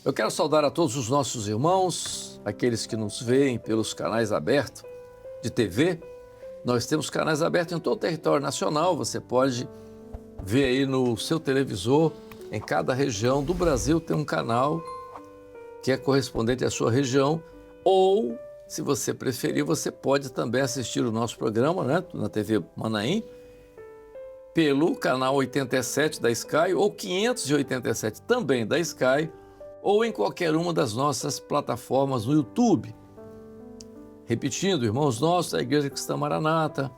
Eu quero saudar a todos os nossos irmãos, aqueles que nos veem pelos canais abertos de TV. Nós temos canais abertos em todo o território nacional. Você pode ver aí no seu televisor, em cada região do Brasil tem um canal que é correspondente à sua região. Ou, se você preferir, você pode também assistir o nosso programa, né, na TV Manaim, pelo canal 87 da Sky ou 587 também da Sky, ou em qualquer uma das nossas plataformas no YouTube. Repetindo, irmãos nossos da Igreja Cristã Maranata,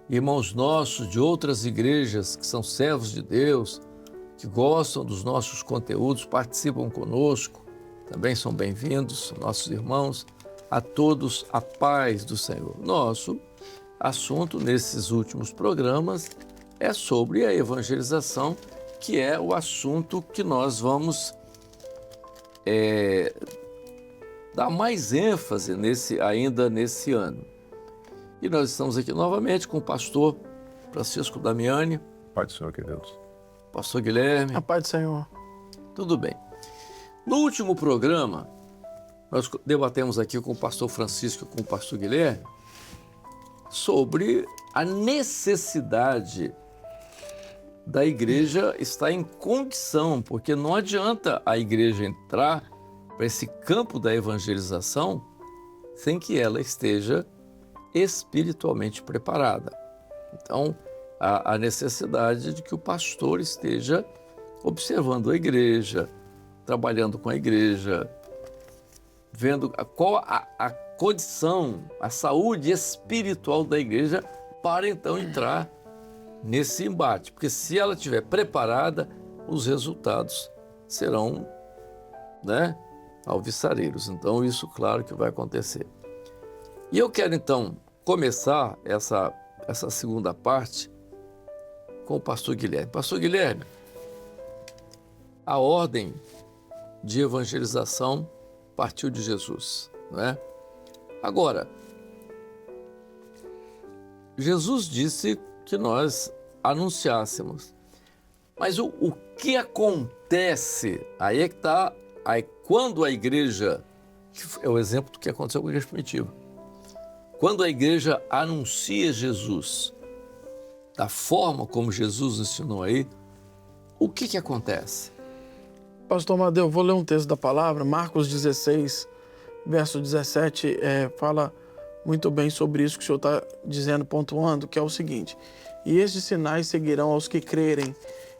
irmãos nossos de outras igrejas que são servos de Deus, que gostam dos nossos conteúdos, participam conosco, também são bem-vindos, nossos irmãos, a todos a paz do Senhor. Nosso assunto nesses últimos programas é sobre a evangelização, que é o assunto que nós vamos dar mais ênfase ainda nesse ano. E nós estamos aqui novamente com o pastor Francisco Damiani. Pai do Senhor, que Deus. Pastor Guilherme. A paz do Senhor. Tudo bem. No último programa, nós debatemos aqui com o pastor Francisco e com o pastor Guilherme sobre a necessidade da igreja estar em condição, porque não adianta a igreja entrar para esse campo da evangelização sem que ela esteja espiritualmente preparada. Então, há a necessidade de que o pastor esteja observando a igreja, trabalhando com a igreja, vendo qual a condição, a saúde espiritual da igreja para então entrar nesse embate. Porque se ela estiver preparada, os resultados serão, alvissareiros. Então, isso, claro, que vai acontecer. E eu quero, então, começar essa segunda parte com o pastor Guilherme. Pastor Guilherme, a ordem de evangelização partiu de Jesus, não é? Agora, Jesus disse que nós anunciássemos. Mas o que acontece? Aí é que está. Aí, quando a igreja, que é o exemplo do que aconteceu com a igreja primitiva, quando a igreja anuncia Jesus, da forma como Jesus ensinou aí, o que acontece? Pastor Amadeu, eu vou ler um texto da palavra, Marcos 16, verso 17, fala muito bem sobre isso que o senhor está dizendo, pontuando, que é o seguinte: e estes sinais seguirão aos que crerem,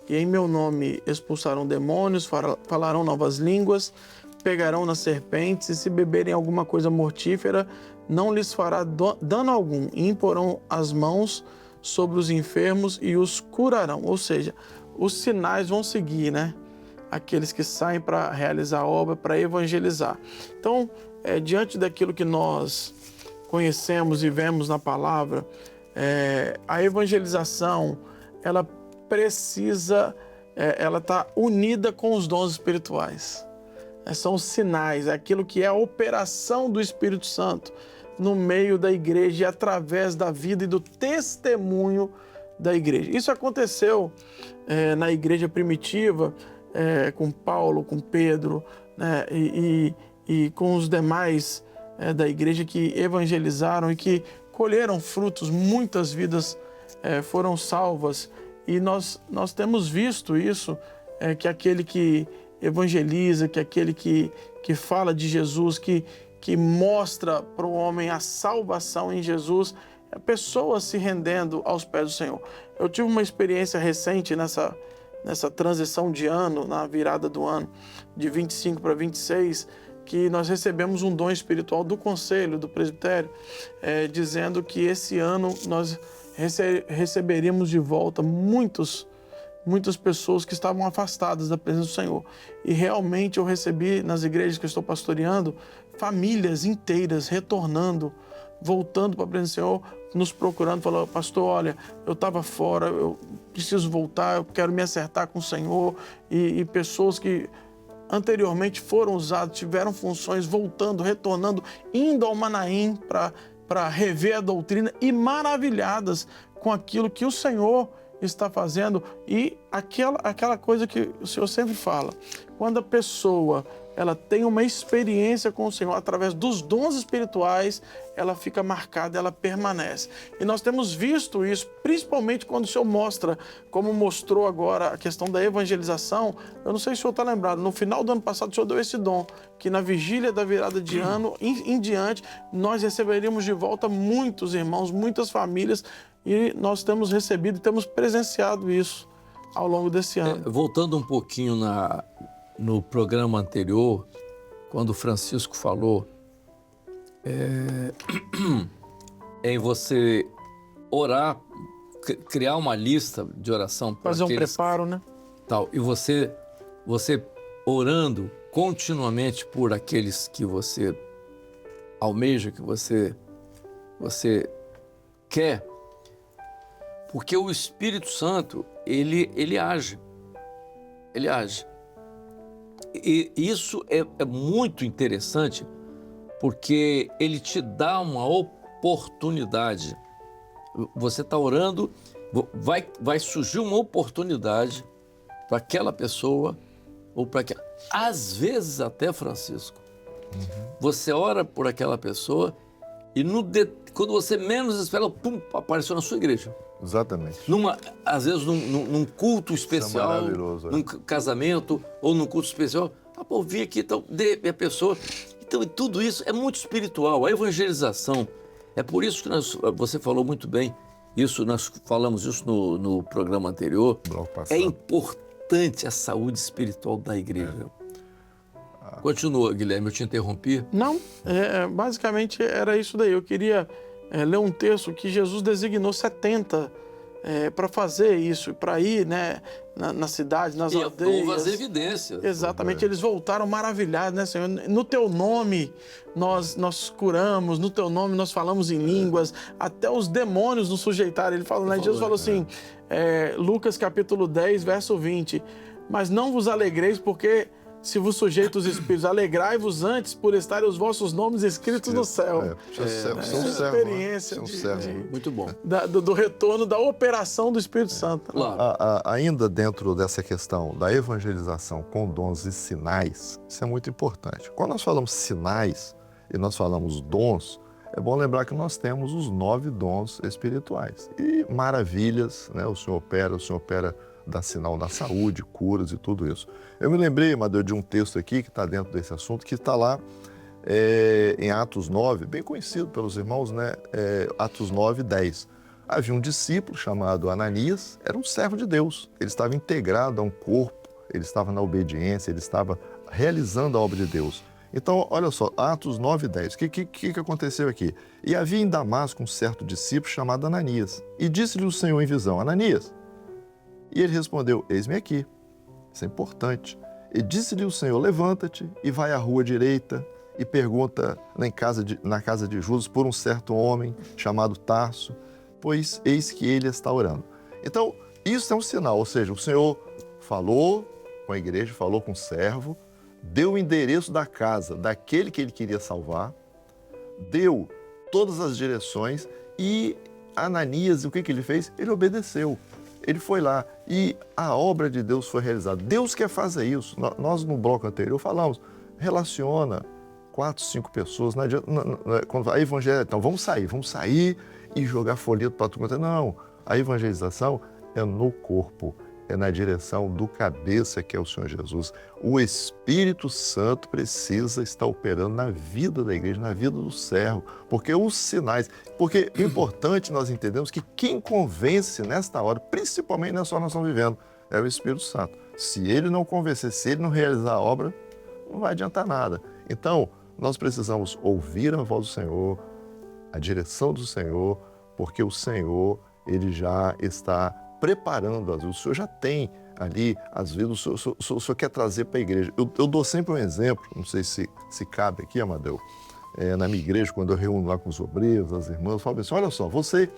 e em meu nome expulsarão demônios, falarão novas línguas, pegarão nas serpentes, e se beberem alguma coisa mortífera, não lhes fará dano algum, e imporão as mãos sobre os enfermos e os curarão. Ou seja, os sinais vão seguir, aqueles que saem para realizar a obra, para evangelizar. Então, diante daquilo que nós conhecemos e vemos na palavra, a evangelização, ela precisa, ela está unida com os dons espirituais. São os sinais, aquilo que é a operação do Espírito Santo no meio da igreja e através da vida e do testemunho da igreja. Isso aconteceu na igreja primitiva, com Paulo, com Pedro, e com os demais da igreja que evangelizaram e que colheram frutos, muitas vidas foram salvas. E nós temos visto isso, que aquele que evangeliza, que aquele que fala de Jesus, que mostra para o homem a salvação em Jesus, pessoas se rendendo aos pés do Senhor. Eu tive uma experiência recente nessa transição de ano, na virada do ano, de 25 para 26, que nós recebemos um dom espiritual do conselho, do presbitério, dizendo que esse ano nós receberíamos de volta muitas pessoas que estavam afastadas da presença do Senhor. E realmente eu recebi nas igrejas que eu estou pastoreando, famílias inteiras retornando, voltando para a presença do Senhor, nos procurando, falando: pastor, olha, eu estava fora, eu preciso voltar, eu quero me acertar com o Senhor. E pessoas que anteriormente foram usadas, tiveram funções, voltando, retornando, indo ao Manaim para rever a doutrina e maravilhadas com aquilo que o Senhor está fazendo. E aquela coisa que o Senhor sempre fala: quando a pessoa ela tem uma experiência com o Senhor, através dos dons espirituais, ela fica marcada, ela permanece. E nós temos visto isso, principalmente quando o Senhor mostra, como mostrou agora a questão da evangelização. Eu não sei se o senhor está lembrado, no final do ano passado o Senhor deu esse dom, que na vigília da virada de ano em diante, nós receberíamos de volta muitos irmãos, muitas famílias, e nós temos recebido e temos presenciado isso ao longo desse ano. Voltando um pouquinho no programa anterior, quando o Francisco falou em você orar, criar uma lista de oração. Fazer um preparo, né? Tal, e você orando continuamente por aqueles que você almeja, que você quer, porque o Espírito Santo, ele age. Ele age. E isso é muito interessante, porque ele te dá uma oportunidade. Você está orando, vai surgir uma oportunidade para aquela pessoa, ou para aquela... Às vezes até, Francisco, você ora por aquela pessoa e quando você menos espera, pum, apareceu na sua igreja. Exatamente. Às vezes num culto especial, num casamento ou num culto especial. Vim aqui, então, a pessoa... Então, tudo isso é muito espiritual, a evangelização. É por isso que você falou muito bem, nós falamos isso no programa anterior. É importante a saúde espiritual da igreja. Continua, Guilherme, eu te interrompi. Não, basicamente era isso daí. Eu queria ler um texto que Jesus designou 70 para fazer isso, para ir, né, na cidade, nas aldeias. E as evidências. Exatamente, eles voltaram maravilhados, né, Senhor? No teu nome nós curamos, no teu nome nós falamos em línguas, até os demônios nos sujeitaram. Ele falou, né? Jesus falou assim, Lucas capítulo 10, verso 20, mas não vos alegreis porque se vos sujeita os espíritos, alegrai-vos antes por estarem os vossos nomes escritos no céu. Experiência muito bom. Do retorno da operação do Espírito Santo. Claro. Ainda dentro dessa questão da evangelização com dons e sinais, isso é muito importante. Quando nós falamos sinais e nós falamos dons, é bom lembrar que nós temos os 9 dons espirituais. E maravilhas, né? O Senhor opera dá sinal na saúde, curas e tudo isso. Eu me lembrei, Amadeu, de um texto aqui que está dentro desse assunto, que está lá em Atos 9, bem conhecido pelos irmãos, né? Atos 9, 10. Havia um discípulo chamado Ananias, era um servo de Deus. Ele estava integrado a um corpo, ele estava na obediência, ele estava realizando a obra de Deus. Então, olha só, Atos 9, 10. O que aconteceu aqui? E havia em Damasco um certo discípulo chamado Ananias. E disse-lhe o Senhor em visão, Ananias. E ele respondeu, eis-me aqui. Isso é importante. E disse-lhe o Senhor, levanta-te e vai à rua direita e pergunta na casa de Judas por um certo homem chamado Tarso, pois eis que ele está orando. Então, isso é um sinal, ou seja, o Senhor falou com a igreja, falou com o servo, deu o endereço da casa daquele que ele queria salvar, deu todas as direções e Ananias, o que ele fez? Ele obedeceu. Ele foi lá e a obra de Deus foi realizada. Deus quer fazer isso. Nós, no bloco anterior, falamos, relaciona 4, 5 pessoas. Não adianta, quando a evangelização, então vamos sair e jogar folheto para tudo. Não, a evangelização é no corpo, é na direção do cabeça, que é o Senhor Jesus. O Espírito Santo precisa estar operando na vida da igreja, na vida do servo, porque os sinais... Porque é importante nós entendermos que quem convence nesta hora, principalmente nessa hora que nós estamos vivendo, é o Espírito Santo. Se ele não convencer, se ele não realizar a obra, não vai adiantar nada. Então, nós precisamos ouvir a voz do Senhor, a direção do Senhor, porque o Senhor, ele já está preparando, às vezes, o Senhor já tem ali, às vezes, o Senhor quer trazer para a igreja. Eu dou sempre um exemplo, não sei se cabe aqui, Amadeu, na minha igreja, quando eu reúno lá com os obreiros, as irmãs, eu falo assim, olha só, você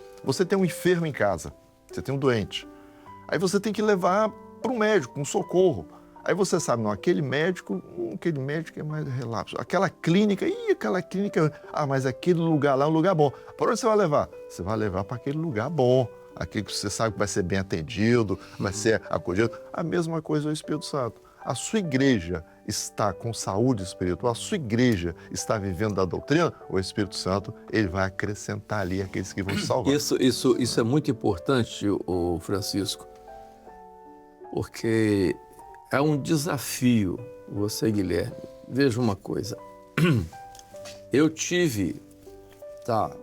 tem um enfermo em casa, você tem um doente, aí você tem que levar para um médico, um socorro. Aí você sabe, não, aquele médico é mais relapso. Aquela clínica, mas aquele lugar lá é um lugar bom. Para onde você vai levar? Você vai levar para aquele lugar bom. Aquele que você sabe que vai ser bem atendido, vai ser acolhido. A mesma coisa é o Espírito Santo. A sua igreja está com saúde espiritual, a sua igreja está vivendo da doutrina, o Espírito Santo ele vai acrescentar ali aqueles que vão se salvar. Isso é muito importante, o Francisco, porque é um desafio você, Guilherme. Veja uma coisa, eu tive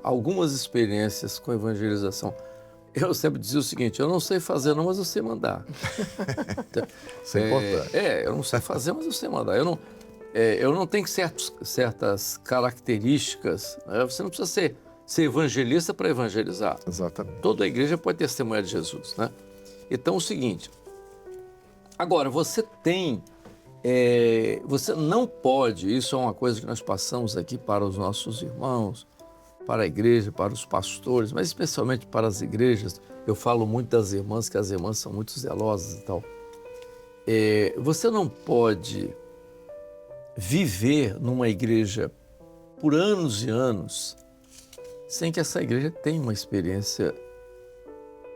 algumas experiências com evangelização. Eu sempre dizia o seguinte: eu não sei fazer não, mas eu sei mandar. Isso é importante. Eu não sei fazer, mas eu sei mandar. Eu não tenho certas características, né? Você não precisa ser evangelista para evangelizar. Exatamente. Toda a igreja pode testemunhar de Jesus, né? Então, o seguinte, agora, você não pode, isso é uma coisa que nós passamos aqui para os nossos irmãos, para a igreja, para os pastores, mas especialmente para as igrejas. Eu falo muito das irmãs, que as irmãs são muito zelosas e tal. Você não pode viver numa igreja por anos e anos sem que essa igreja tenha uma experiência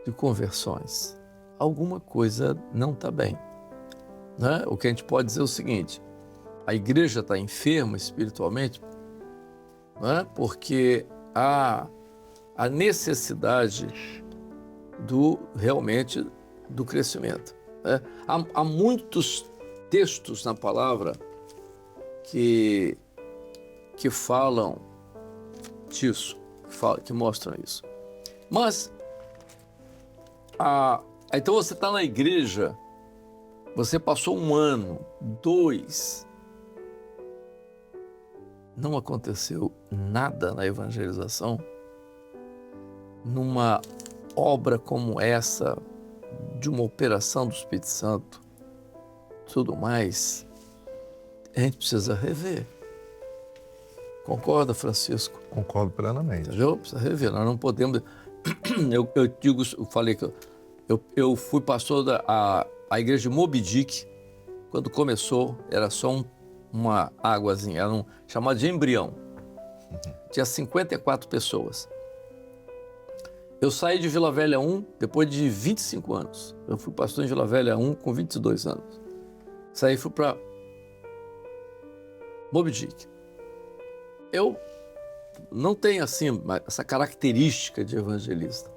de conversões. Alguma coisa não está bem, né? O que a gente pode dizer é o seguinte: a igreja está enferma espiritualmente, né? Porque há a necessidade realmente do crescimento, né? Há muitos textos na palavra que falam disso, que mostram isso. Mas, então você está na igreja, você passou 1 ano, 2, não aconteceu nada na evangelização, numa obra como essa, de uma operação do Espírito Santo, tudo mais, a gente precisa rever. Concorda, Francisco? Concordo plenamente. Entendeu? Precisa rever. Nós não podemos... Eu falei que eu fui pastor da igreja de Moby Dick. Quando começou, era só uma águazinha, era chamado de embrião. Tinha 54 pessoas. Eu saí de Vila Velha 1 depois de 25 anos. Eu fui pastor em Vila Velha 1 com 22 anos. Saí e fui para Moby Dick. Eu não tenho assim essa característica de evangelista,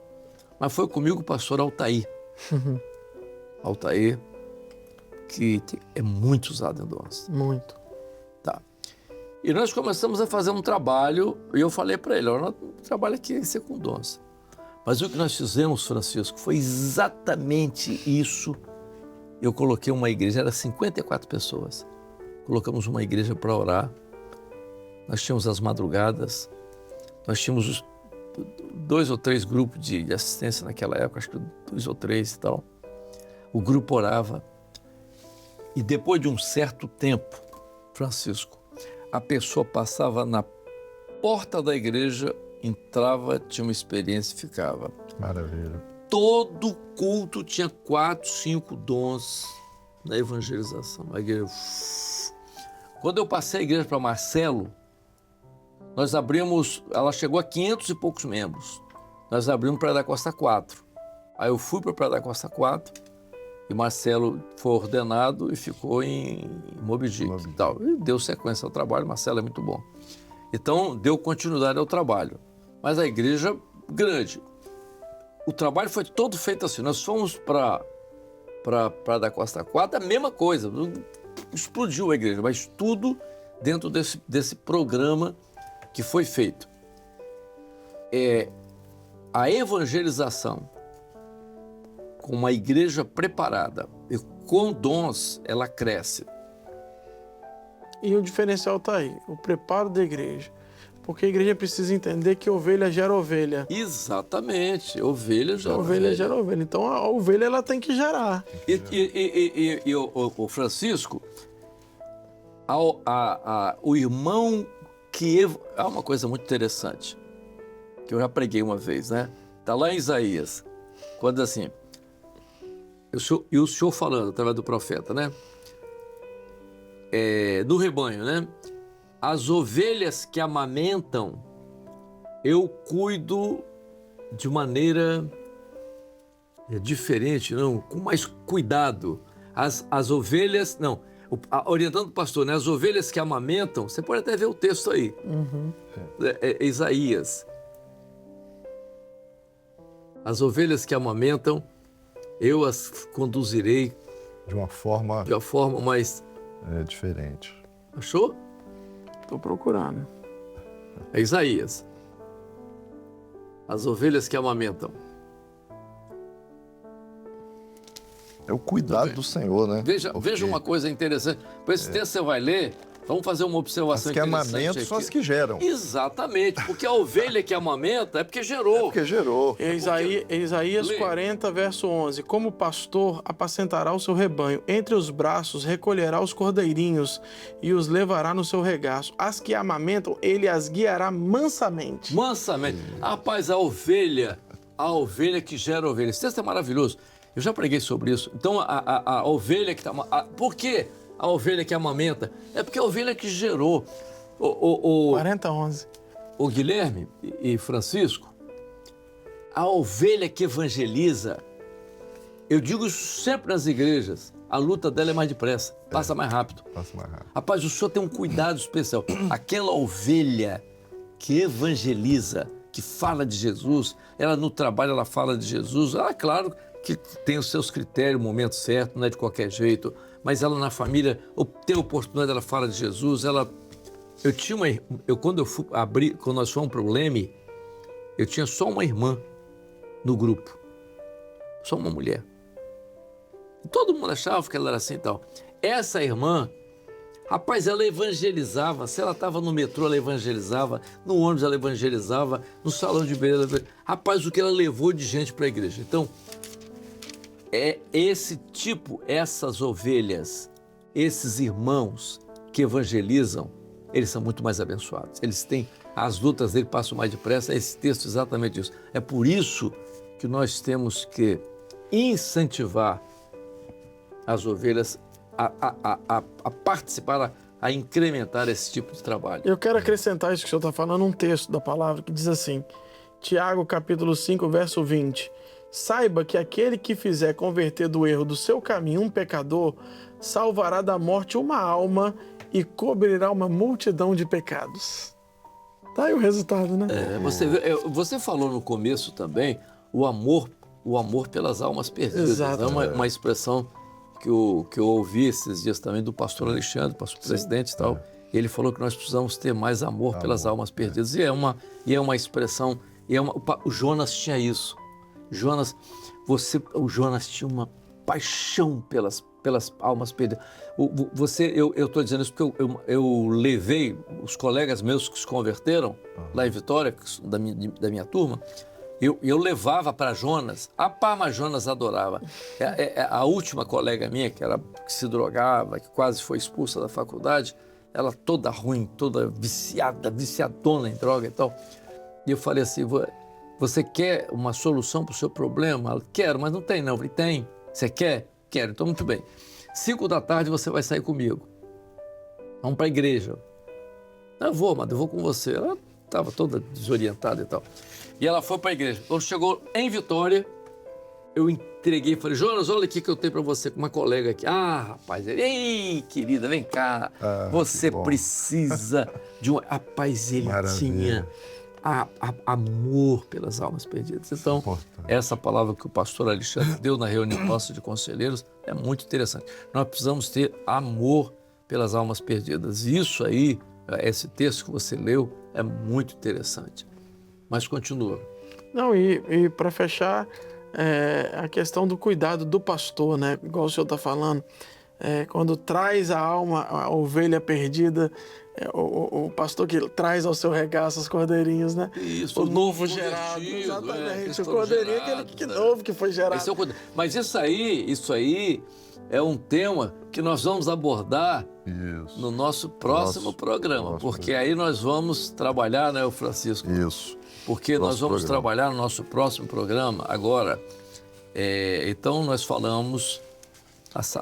mas foi comigo o pastor Altair. Altair, que é muito usado em Dons. Muito. Tá. E nós começamos a fazer um trabalho, e eu falei para ele: olha, o trabalho aqui é ser com Dons. Mas o que nós fizemos, Francisco, foi exatamente isso. Eu coloquei uma igreja, era 54 pessoas. Colocamos uma igreja para orar. Nós tínhamos as madrugadas, nós tínhamos 2 ou 3 grupos de assistência naquela época, acho que 2 ou 3 e tal. O grupo orava. E depois de um certo tempo, Francisco, a pessoa passava na porta da igreja, entrava, tinha uma experiência e ficava. Maravilha. Todo culto tinha 4, 5 dons na evangelização. A igreja... Quando eu passei a igreja para Marcelo, nós abrimos, ela chegou a 500 e poucos membros. Nós abrimos Praia da Costa 4. Aí eu fui para Praia da Costa 4 e Marcelo foi ordenado e ficou em Moby Dick e tal. E deu sequência ao trabalho, Marcelo é muito bom. Então, deu continuidade ao trabalho. Mas a igreja grande. O trabalho foi todo feito assim. Nós fomos para Praia da Costa 4, a mesma coisa. Explodiu a igreja, mas tudo dentro desse programa que foi feito. A evangelização com uma igreja preparada e com dons, ela cresce. E o diferencial está aí, o preparo da igreja. Porque a igreja precisa entender que ovelha gera ovelha. Exatamente, ovelha gera ovelha. Ovelha gera ovelha. Então a ovelha ela tem que gerar. E o Francisco, o irmão que... Há uma coisa muito interessante, que eu já preguei uma vez, né? Está lá em Isaías, quando assim... E o Senhor falando através do profeta, né? Do rebanho, né? As ovelhas que amamentam, eu cuido de maneira diferente, não, com mais cuidado. As ovelhas, não, orientando o pastor, né? As ovelhas que amamentam, você pode até ver o texto aí. Isaías. As ovelhas que amamentam, eu as conduzirei De uma forma mais... diferente. Achou? Estou procurando. É Isaías. As ovelhas que amamentam. É o cuidado do Senhor, né? Veja uma coisa interessante. Por esse texto você vai ler, vamos fazer uma observação As que interessante amamentam aqui. são as que geram. Exatamente, porque a ovelha que amamenta é porque gerou. Porque gerou. Isaías Lê. 40, verso 11. Como pastor apacentará o seu rebanho, entre os braços recolherá os cordeirinhos e os levará no seu regaço. As que amamentam, ele as guiará mansamente. Mansamente. Rapaz, a ovelha que gera ovelha. Esse texto é maravilhoso. Eu já preguei sobre isso. Então, a ovelha que está... Por que a ovelha que amamenta? É porque a ovelha que gerou. 40, 11. O Guilherme e Francisco, a ovelha que evangeliza, eu digo isso sempre nas igrejas, a luta dela é mais depressa, passa mais rápido. Passa mais rápido. Rapaz, o senhor tem um cuidado especial. Aquela ovelha que evangeliza, que fala de Jesus, ela no trabalho ela fala de Jesus, claro que tem os seus critérios, o momento certo, não é de qualquer jeito, mas ela na família tem a oportunidade, ela fala de Jesus, quando nós fomos para o Leme, eu tinha só uma irmã no grupo, só uma mulher. E todo mundo achava que ela era assim e tal. Essa irmã, rapaz, ela evangelizava. Se ela estava no metrô, ela evangelizava. No ônibus, ela evangelizava. No salão de beleza. Rapaz, o que ela levou de gente para a igreja. Então, é esse tipo, essas ovelhas, esses irmãos que evangelizam, eles são muito mais abençoados. Eles têm, as lutas dele passam mais depressa. Esse texto é exatamente isso. É por isso que nós temos que incentivar as ovelhas a participar, a incrementar esse tipo de trabalho. Eu quero acrescentar isso que o senhor está falando, um texto da palavra que diz assim, Tiago capítulo 5, verso 20. Saiba que aquele que fizer converter do erro do seu caminho um pecador, salvará da morte uma alma e cobrirá uma multidão de pecados. Tá aí o resultado, né? Você falou no começo também o amor pelas almas perdidas. Exato. É uma expressão que eu ouvi esses dias também do pastor Alexandre, pastor presidente e tal. Ele falou que nós precisamos ter mais amor pelas almas perdidas. E é uma expressão, o Jonas tinha isso. O Jonas tinha uma paixão pelas almas perdidas. Eu estou dizendo isso porque eu levei os colegas meus que se converteram lá em Vitória, da minha turma, eu levava para Jonas, mas Jonas adorava. A última colega minha, que se drogava, que quase foi expulsa da faculdade, ela toda ruim, toda viciadona em droga e tal. E eu falei assim, você quer uma solução para o seu problema? Ela, quero, mas não tem não. Eu falei, tem. Você quer? Quero. Então, muito bem. 5 da tarde você vai sair comigo. Vamos para a igreja. Eu vou com você. Ela estava toda desorientada e tal. E ela foi para a igreja. Quando chegou em Vitória, eu entreguei e falei, Jonas, olha aqui que eu tenho para você com uma colega aqui. Rapaz, ei, querida, vem cá. Você precisa de um... Rapaz, ele tinha amor pelas almas perdidas. Então, essa palavra que o pastor Alexandre deu na reunião nossa de conselheiros é muito interessante. Nós precisamos ter amor pelas almas perdidas. Isso aí, esse texto que você leu, é muito interessante. Mas continua. Não, e para fechar, a questão do cuidado do pastor, né? Igual o senhor está falando, quando traz a ovelha perdida, o pastor que traz ao seu regaço os cordeirinhos, né? Isso, o novo gerado, exatamente. O cordeirinho é aquele que novo que foi gerado. Mas isso aí é um tema que nós vamos abordar no nosso próximo programa, porque aí nós vamos trabalhar, né, Francisco? Isso. Porque nós vamos trabalhar no nosso próximo programa agora. Então nós falamos,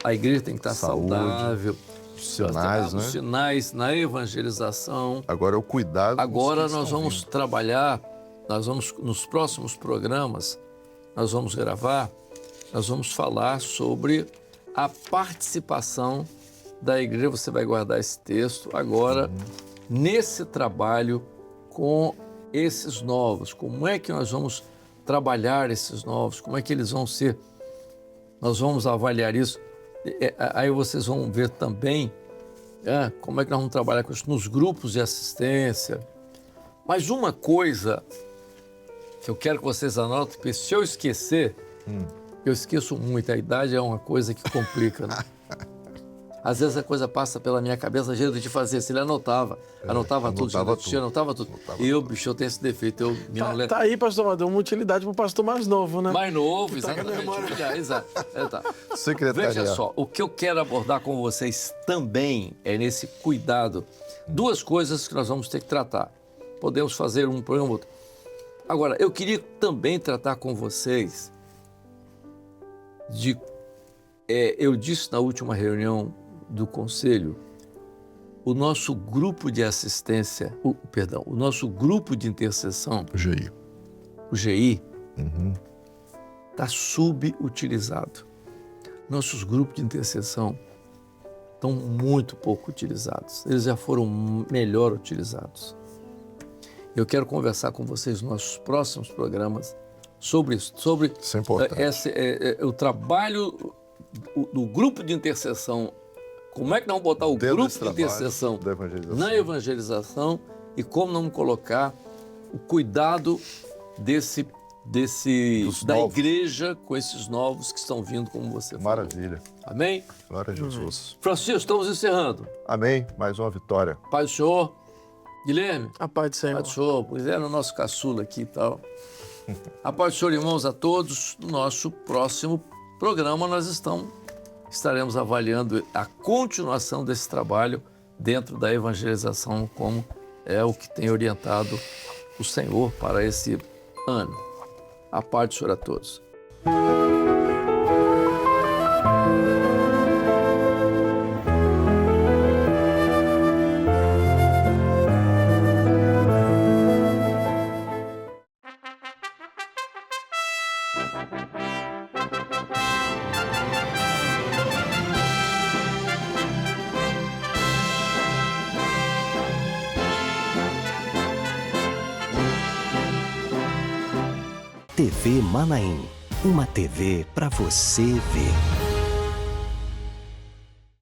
a igreja tem que estar saudável. Sinais, né? Os sinais na evangelização. Agora é o cuidado. Agora nós vamos trabalhar, nos próximos programas, nós vamos gravar, nós vamos falar sobre a participação da igreja, você vai guardar esse texto agora, nesse trabalho com esses novos. Como é que nós vamos trabalhar esses novos? Como é que eles vão ser? Nós vamos avaliar isso. Aí vocês vão ver também como é que nós vamos trabalhar com isso nos grupos de assistência. Mas uma coisa que eu quero que vocês anotem, porque se eu esquecer, eu esqueço muito, a idade é uma coisa que complica, né? Às vezes a coisa passa pela minha cabeça, jeito de fazer, se ele anotava tudo. E eu, bicho, eu tenho esse defeito. Tá aí, pastor Amadeu, uma utilidade para o pastor mais novo, né? Mais novo, exatamente. Tá. Secretaria. Veja só, o que eu quero abordar com vocês também é nesse cuidado. Duas coisas que nós vamos ter que tratar. Podemos fazer um programa ou outro. Agora, eu queria também tratar com vocês de... eu disse na última reunião do Conselho, o nosso grupo de assistência, o nosso grupo de intercessão, o GI, está subutilizado. Nossos grupos de intercessão estão muito pouco utilizados. Eles já foram melhor utilizados. Eu quero conversar com vocês nos nossos próximos programas sobre isso, sobre isso é importante. O trabalho do grupo de intercessão. Como é que nós vamos botar o grupo de intercessão na evangelização e como não colocar o cuidado da igreja com esses novos que estão vindo, como você falou. Maravilha. Amém? Glória a Jesus. Francisco, estamos encerrando. Amém. Mais uma vitória. Paz do Senhor. Guilherme. A paz do Senhor. Paz do Senhor. Pois é, no nosso caçula aqui e tal. A paz do Senhor, irmãos, a todos. No nosso próximo programa nós estaremos avaliando a continuação desse trabalho dentro da evangelização, como é o que tem orientado o Senhor para esse ano. A paz do Senhor a todos. TV Manaim, uma TV para você ver.